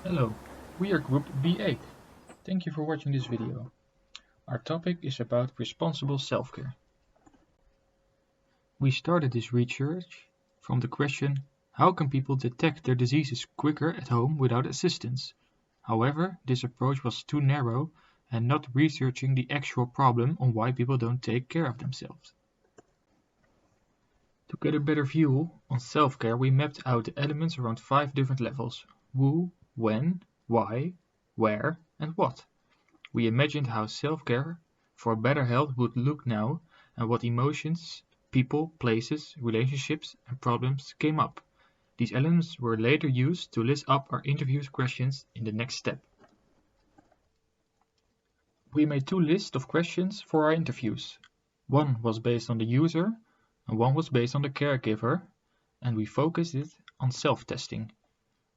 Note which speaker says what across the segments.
Speaker 1: Hello, we are Group B8. Thank you for watching this video. Our topic is about responsible self-care. We started this research from the question, how can people detect their diseases quicker at home without assistance? However, this approach was too narrow and not researching the actual problem on why people don't take care of themselves. To get a better view on self-care, we mapped out the elements around 5 different levels: who, when, why, where, and what. We imagined how self-care for better health would look now and what emotions, people, places, relationships, and problems came up. These elements were later used to list up our interview questions in the next step. We made 2 lists of questions for our interviews. One was based on the user and one was based on the caregiver, and we focused it on self-testing,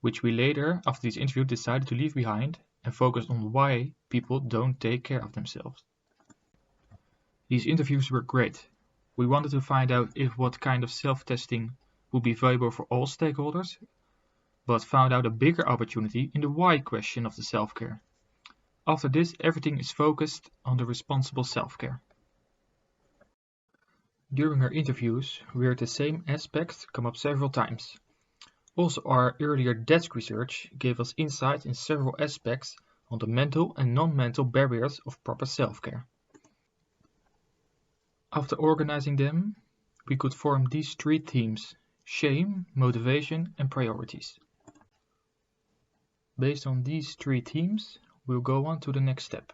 Speaker 1: which we later, after this interview, decided to leave behind and focus on why people don't take care of themselves. These interviews were great. We wanted to find out if what kind of self-testing would be valuable for all stakeholders, but found out a bigger opportunity in the why question of the self-care. After this, everything is focused on the responsible self-care. During our interviews, we heard the same aspects come up several times. Also, our earlier desk research gave us insight in several aspects on the mental and non-mental barriers of proper self-care. After organizing them, we could form these 3 themes: shame, motivation, and priorities. Based on these 3 themes, we'll go on to the next step.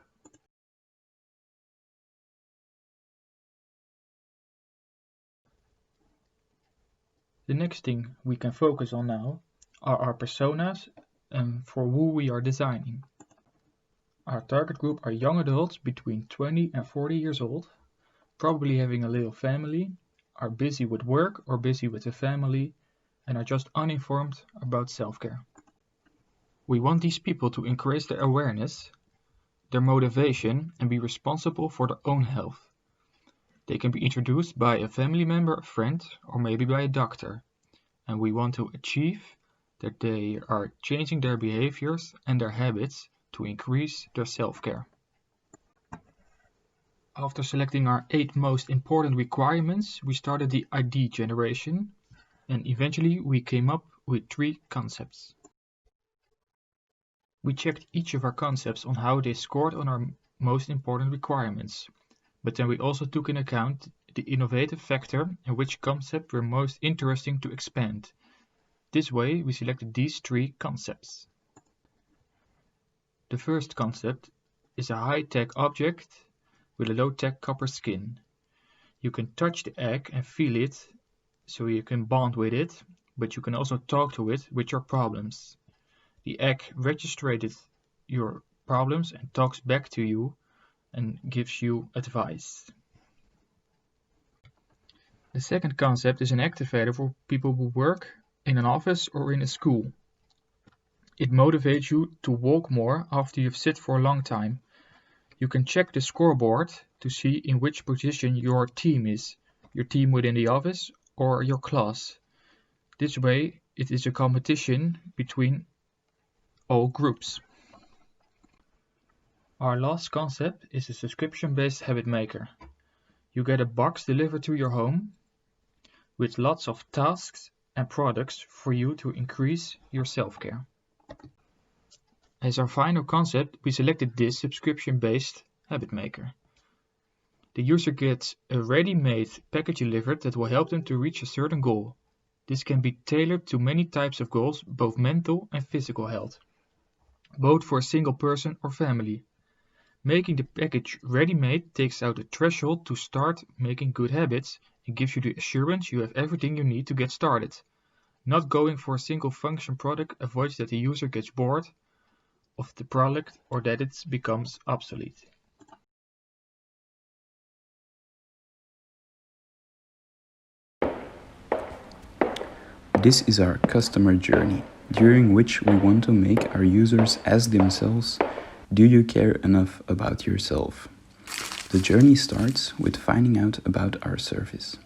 Speaker 1: The next thing we can focus on now are our personas and for who we are designing. Our target group are young adults between 20 and 40 years old, probably having a little family, are busy with work or busy with the family, and are just uninformed about self-care. We want these people to increase their awareness, their motivation, and be responsible for their own health. They can be introduced by a family member, a friend, or maybe by a doctor, and we want to achieve that they are changing their behaviors and their habits to increase their self-care. After selecting our 8 most important requirements, we started the ID generation, and eventually we came up with 3 concepts. We checked each of our concepts on how they scored on our most important requirements, but then we also took into account the innovative factor and which concept were most interesting to expand. This way we selected these 3 concepts. The first concept is a high-tech object with a low-tech copper skin. You can touch the egg and feel it, so you can bond with it, but you can also talk to it with your problems. The egg registers your problems and talks back to you and gives you advice. The second concept is an activator for people who work in an office or in a school. It motivates you to walk more after you've sit for a long time. You can check the scoreboard to see in which position your team is, your team within the office or your class. This way it is a competition between all groups. Our last concept is a subscription-based habit maker. You get a box delivered to your home with lots of tasks and products for you to increase your self-care. As our final concept, we selected this subscription-based habit maker. The user gets a ready-made package delivered that will help them to reach a certain goal. This can be tailored to many types of goals, both mental and physical health, both for a single person or family. Making the package ready-made takes out the threshold to start making good habits and gives you the assurance you have everything you need to get started. Not going for a single function product avoids that the user gets bored of the product or that it becomes obsolete.
Speaker 2: This is our customer journey, during which we want to make our users ask themselves, do you care enough about yourself? The journey starts with finding out about our service.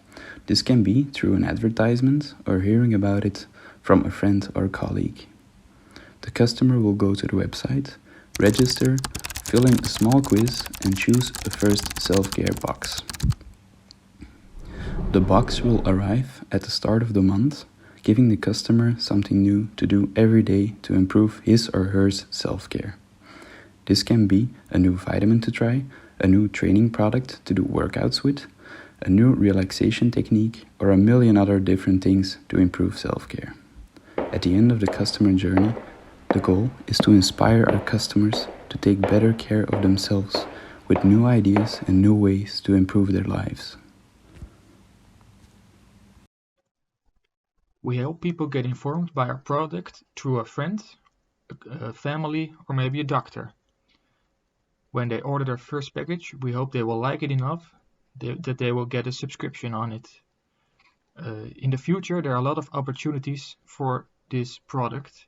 Speaker 2: This can be through an advertisement or hearing about it from a friend or colleague. The customer will go to the website, register, fill in a small quiz, and choose a first self-care box. The box will arrive at the start of the month, giving the customer something new to do every day to improve his or her self-care. This can be a new vitamin to try, a new training product to do workouts with, a new relaxation technique, or a million other different things to improve self-care. At the end of the customer journey, the goal is to inspire our customers to take better care of themselves with new ideas and new ways to improve their lives.
Speaker 1: We help people get informed by our product through a friend, a family, or maybe a doctor. When they order their first package, we hope they will like it enough that they will get a subscription on it. In the future, there are a lot of opportunities for this product.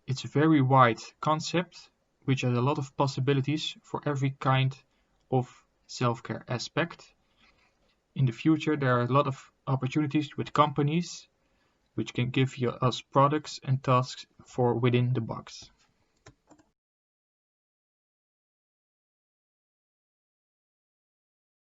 Speaker 1: It's a very wide concept, which has a lot of possibilities for every kind of self-care aspect. In the future, there are a lot of opportunities with companies which can give us products and tasks for within the box.